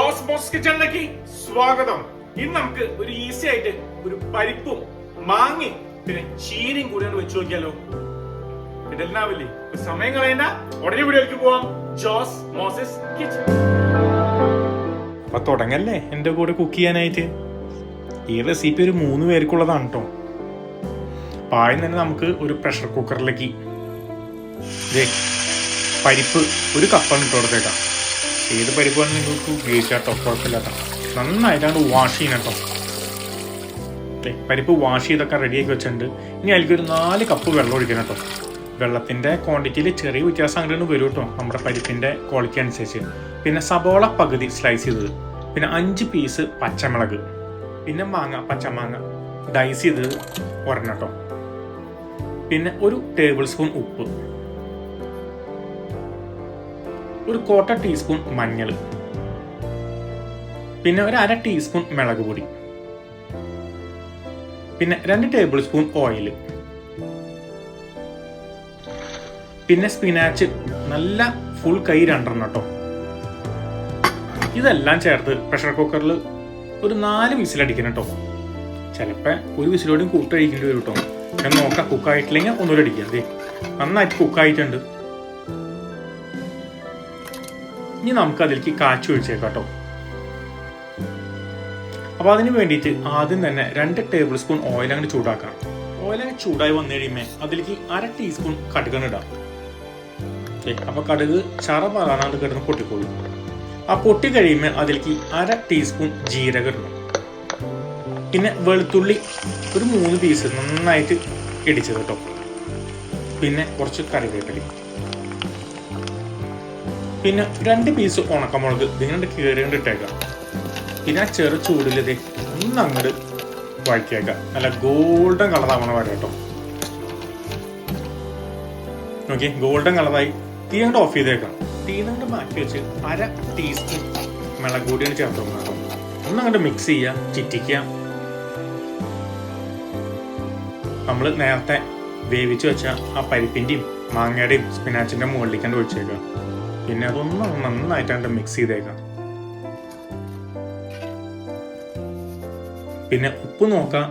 Jose MOS കിച്ചണിലേക്ക് സ്വാഗതം. ഇന്ന് നമുക്ക് ഒരു ഈസി ആയിട്ട് ഒരു പരിപ്പും മാങ്ങയും പിന്നെ ചീരയും കൂടിയാണ് വെച്ച് നോക്കിയാലോ. ഇതെല്ലാവില്ലേ, സമയം കളയണ്ട, ഉടനെ വീഡിയോയിലേക്ക് പോവാം. ജോസ് മോസസ് കിച്ചൺ. അപ്പൊ തുടങ്ങല്ലേ എന്റെ കൂടെ കുക്ക് ചെയ്യാനായിട്ട്. ഈ റെസിപ്പി ഒരു 3 പേർക്കുള്ളതാണ് കേട്ടോ. അപ്പൊ ആദ്യം തന്നെ നമുക്ക് ഒരു പ്രഷർ കുക്കറിലേക്ക് പരിപ്പ് ഒരു കപ്പാണ് ഇട്ട് കൊടുത്തേക്കാം. ഏത് പരിപ്പാണ് നിങ്ങൾക്ക് ഉപയോഗിക്കാം കേട്ടോ, കുഴപ്പമില്ലാത്ത. നന്നായിട്ടാണ് വാഷ് ചെയ്യണം കേട്ടോ. പരിപ്പ് വാഷ് ചെയ്തൊക്കെ റെഡിയാക്കി വെച്ചിട്ടുണ്ട്. ഇനി അതിലേക്ക് ഒരു 4 കപ്പ് വെള്ളം ഒഴിക്കണം കേട്ടോ. വെള്ളത്തിൻ്റെ ക്വാണ്ടിറ്റിയിൽ ചെറിയ വ്യത്യാസം അങ്ങനെയാണ് വരും കേട്ടോ, നമ്മുടെ പരിപ്പിൻ്റെ ക്വാളിറ്റി അനുസരിച്ച്. പിന്നെ സബോള പകുതി സ്ലൈസ് ചെയ്തത്, പിന്നെ 5 പീസ് പച്ചമുളക്, പിന്നെ പച്ചമാങ്ങ ഡൈസ് ചെയ്തത് ഒരെണ്ണം കേട്ടോ. പിന്നെ ഒരു ടേബിൾ സ്പൂൺ ഉപ്പ്, ഒരു 1/4 ടീസ്പൂൺ മഞ്ഞൾ, പിന്നെ ഒരു 1/2 ടീസ്പൂൺ മുളക് പൊടി, പിന്നെ 2 ടേബിൾ സ്പൂൺ ഓയിൽ, പിന്നെ സ്പിനാച്ച് നല്ല ഫുൾ കൈ 2 കേട്ടോ. ഇതെല്ലാം ചേർത്ത് പ്രഷർ കുക്കറിൽ ഒരു 4 വിസിലടിക്കണം കേട്ടോ. ചിലപ്പോൾ ഒരു വിസിലോടും കൂട്ടഴിക്കേണ്ടി വരും കേട്ടോ. ഞാൻ നോക്കാം, കുക്കായിട്ടില്ലെങ്കിൽ ഒന്നുകൂടെ അടിക്കാം. നന്നായിട്ട് കുക്കായിട്ടുണ്ട്. ഇനി നമുക്ക് അതിലേക്ക് കാച്ചി ഒഴിച്ചേക്കാം കേട്ടോ. അപ്പോൾ അതിന് വേണ്ടിയിട്ട് ആദ്യം തന്നെ 2 ടേബിൾ സ്പൂൺ ഓയിൽ അങ്ങനെ ചൂടാക്കണം. ഓയിൽ അങ്ങനെ ചൂടായി വന്നു കഴിയുമ്പോൾ അതിലേക്ക് 1/2 ടീസ്പൂൺ കടുക് ഇടാം. അപ്പോൾ കടുക് ചറ പറയാനാണ്ട് കിടന്ന് പൊട്ടിക്കോളൂ. ആ പൊട്ടി കഴിയുമ്പോൾ അതിലേക്ക് 1/2 ടീസ്പൂൺ ജീരകം ഇടണം. പിന്നെ വെളുത്തുള്ളി ഒരു 3 പീസ് നന്നായിട്ട് ഇടിച്ചത് കേട്ടോ. പിന്നെ കുറച്ച് കറിവേപ്പില, പിന്നെ 2 പീസ് ഉണക്കമുളക് ഇതിങ്ങനെ കീറികൊണ്ട് ഇട്ടേക്കാം. പിന്നെ ആ ചെറു ചൂടിലതേ അങ്ങോട്ട് വഴക്കിയേക്കാം. നല്ല ഗോൾഡൻ കളറാവണ വരെ കേട്ടോ. ഓക്കെ, ഗോൾഡൻ കളറായി തീ അങ്ങോട്ട് ഓഫ് ചെയ്തേക്കാം. തീ അങ്ങോട്ട് മാറ്റി വെച്ച് 1/2 ടീസ്പൂൺ മുളക് പൊടിയാണ് ചേർത്ത് കൊടുക്കണം. ഒന്നങ്ങോട്ട് മിക്സ് ചെയ്യുക, ചിറ്റിക്കുക. നമ്മൾ നേരത്തെ വേവിച്ച് വെച്ച ആ പരിപ്പിൻ്റെയും മാങ്ങയുടെയും സ്പിനാച്ചിൻ്റെ മുകളിലേക്കാണ്ട് ഒഴിച്ചേക്കാം. പിന്നെ അതൊന്നും നന്നായിട്ടാണ്ട് മിക്സ് ചെയ്തേക്കാം. പിന്നെ ഉപ്പ് നോക്കാം,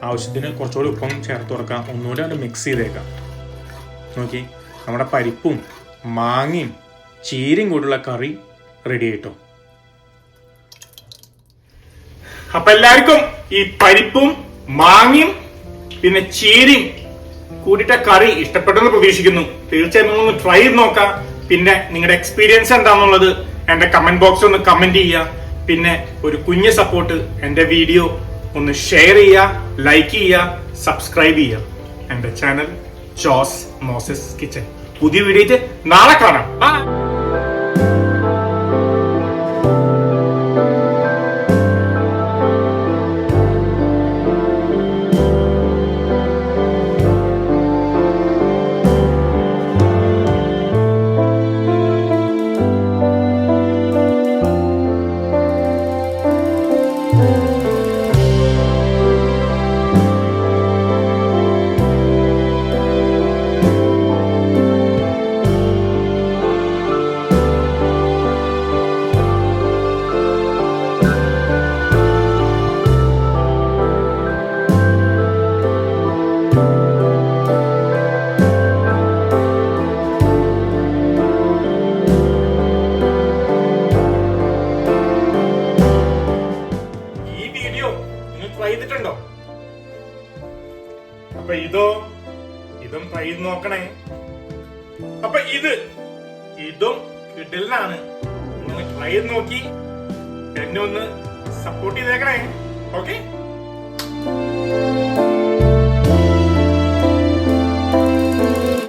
ആവശ്യത്തിന് കുറച്ചുകൂടി ഉപ്പും ചേർത്ത് കൊടുക്കാം. ഒന്നുകൂടി അത് മിക്സ് ചെയ്തേക്കാം. നോക്കി, നമ്മുടെ പരിപ്പും മാങ്ങയും ചീരയും കൂടിയുള്ള കറി റെഡി ആയിട്ടോ. അപ്പൊ എല്ലാവർക്കും ഈ പരിപ്പും മാങ്ങയും പിന്നെ ചീരയും കൂടിയിട്ട കറി ഇഷ്ടപ്പെട്ടെന്ന് പ്രതീക്ഷിക്കുന്നു. തീർച്ചയായും ഒന്ന് ട്രൈ ചെയ്ത് നോക്കാം. പിന്നെ നിങ്ങളുടെ എക്സ്പീരിയൻസ് എന്താണെന്നുള്ളത് എന്റെ കമന്റ് ബോക്സിൽ ഒന്ന് കമന്റ് ചെയ്യുക. പിന്നെ ഒരു കുഞ്ഞ് സപ്പോർട്ട്, എന്റെ വീഡിയോ ഒന്ന് ഷെയർ ചെയ്യുക, ലൈക്ക് ചെയ്യുക, സബ്സ്ക്രൈബ് ചെയ്യുക. എന്റെ ചാനൽ ജോസ് മോസസ് കിച്ചൺ. പുതിയ വീഡിയോ നാളെ കാണാം. ചെയ്തിട്ടുണ്ടോ? അപ്പൊ ഇതും ട്രൈ ചെയ്ത് നോക്കണേ. അപ്പൊ ഇതും കിടലിനാണ്. നിങ്ങൾ ട്രൈ ചെയ്ത് നോക്കി എന്നെ ഒന്ന് സപ്പോർട്ട് ചെയ്തേക്കണേ. ഓക്കെ.